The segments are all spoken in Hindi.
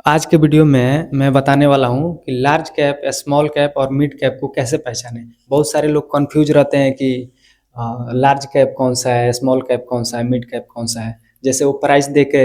आज के वीडियो में मैं बताने वाला हूँ कि लार्ज कैप, स्मॉल कैप और मिड कैप को कैसे पहचानें। बहुत सारे लोग कंफ्यूज रहते हैं कि लार्ज कैप कौन सा है, स्मॉल कैप कौन सा है, मिड कैप कौन सा है। जैसे वो प्राइस दे के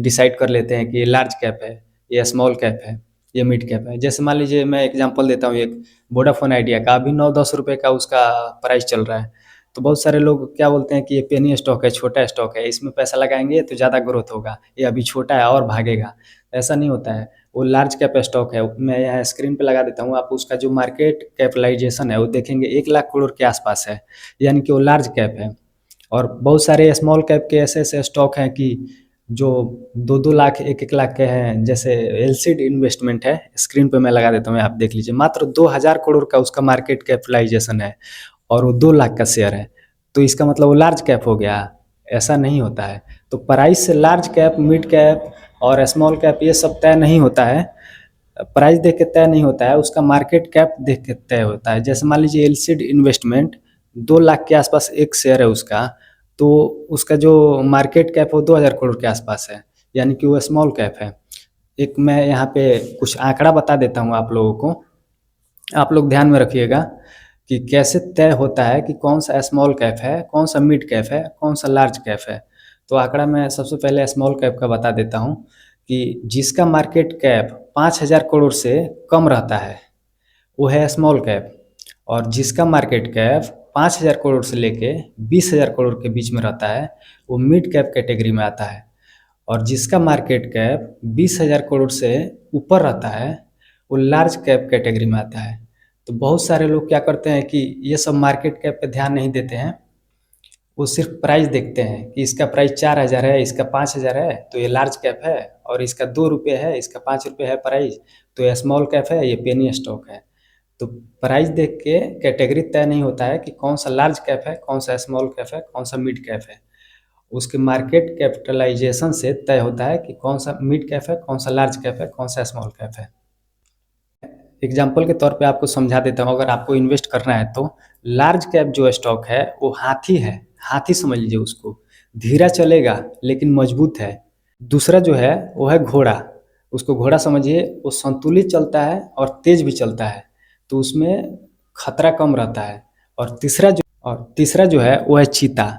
डिसाइड कर लेते हैं कि ये लार्ज कैप है, ये स्मॉल कैप है, ये मिड कैप है। जैसे मान लीजिए मैं एग्जांपल देता हूँ, एक वोडाफोन आइडिया का अभी 9-10 रुपये का उसका प्राइस चल रहा है। तो बहुत सारे लोग क्या बोलते हैं कि ये पेनी स्टॉक है, छोटा स्टॉक है, इसमें पैसा लगाएंगे तो ज़्यादा ग्रोथ होगा, ये अभी छोटा है और भागेगा। ऐसा नहीं होता है। वो लार्ज कैप स्टॉक है, मैं यहाँ स्क्रीन पे लगा देता हूँ, आप उसका जो मार्केट कैपिटलाइजेशन है वो देखेंगे 1 लाख करोड़ के आसपास है, यानी कि वो लार्ज कैप है। और बहुत सारे स्मॉल कैप के ऐसे ऐसे स्टॉक हैं कि जो 2-2 लाख 1-1 लाख के हैं। जैसे एलसीड इन्वेस्टमेंट है, स्क्रीन पे मैं लगा देता हूँ, आप देख लीजिए, मात्र 2000 करोड़ का उसका मार्केट कैपिटलाइजेशन है और वो 2 लाख का शेयर है। तो इसका मतलब वो लार्ज कैप हो गया। ऐसा नहीं होता है। तो प्राइस से लार्ज कैप, मिड कैप और स्मॉल कैप ये सब तय नहीं होता है। प्राइस देख के तय नहीं होता है, उसका मार्केट कैप देख के तय होता है। जैसे मान लीजिए एलसीड इन्वेस्टमेंट 2 लाख के आसपास एक शेयर है उसका, तो उसका जो मार्केट कैप वो 2000 करोड़ के आसपास है, यानी कि वो स्मॉल कैप है। एक मैं यहाँ पे कुछ आंकड़ा बता देता हूँ आप लोगों को, आप लोग ध्यान में रखिएगा कि कैसे तय होता है कि कौन सा स्मॉल कैप है, कौन सा मिड कैप है, कौन सा लार्ज कैप है। तो आंकड़ा मैं सबसे पहले स्मॉल कैप का बता देता हूँ कि जिसका मार्केट कैप 5000 करोड़ से कम रहता है वो है स्मॉल कैप, और जिसका मार्केट कैप 5000 करोड़ से लेके 20000 करोड़ के बीच में रहता है वो मिड कैप कैटेगरी में आता है। और जिसका मार्केट कैप 20000 करोड़ से ऊपर रहता है वो लार्ज कैप कैटेगरी में आता है। तो बहुत सारे लोग क्या करते हैं कि ये सब मार्केट कैप पे ध्यान नहीं देते हैं, वो सिर्फ प्राइस देखते हैं कि इसका प्राइस 4000 है, इसका 5000 है तो ये लार्ज कैप है, और इसका 2 रुपये है, इसका 5 रुपये है प्राइस तो ये स्मॉल कैप है, ये पेनी स्टॉक है। तो प्राइस देख के कैटेगरी तय नहीं होता है कि कौन सा लार्ज कैप है, कौन सा स्मॉल कैप है, कौन सा मिड कैप है। उसके मार्केट कैपिटलाइजेशन से तय होता है कि कौन सा मिड कैप है, कौन सा लार्ज कैप है, कौन सा स्मॉल कैप है। एग्जाम्पल के तौर पे आपको समझा देता हूँ, अगर आपको इन्वेस्ट करना है तो लार्ज कैप जो स्टॉक है वो हाथी है, हाथी समझ लीजिए उसको। धीरा चलेगा लेकिन मजबूत है। दूसरा जो है वो है घोड़ा, उसको घोड़ा समझिए, वो संतुलित चलता है और तेज भी चलता है, तो उसमें खतरा कम रहता है। और तीसरा जो है वो है चीता,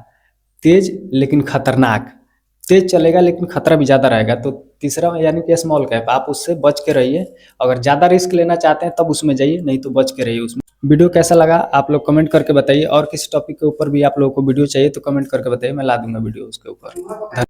तेज लेकिन खतरनाक। तेज चलेगा लेकिन खतरा भी ज़्यादा रहेगा, तो तीसरा यानी कि स्मॉल कैप, आप उससे बच के रहिए। अगर ज़्यादा रिस्क लेना चाहते हैं तब उसमें जाइए, नहीं तो बच के रहिए उसमें। वीडियो कैसा लगा आप लोग कमेंट करके बताइए, और किसी टॉपिक के ऊपर भी आप लोगों को वीडियो चाहिए तो कमेंट करके बताइए, मैं ला दूंगा वीडियो उसके ऊपर।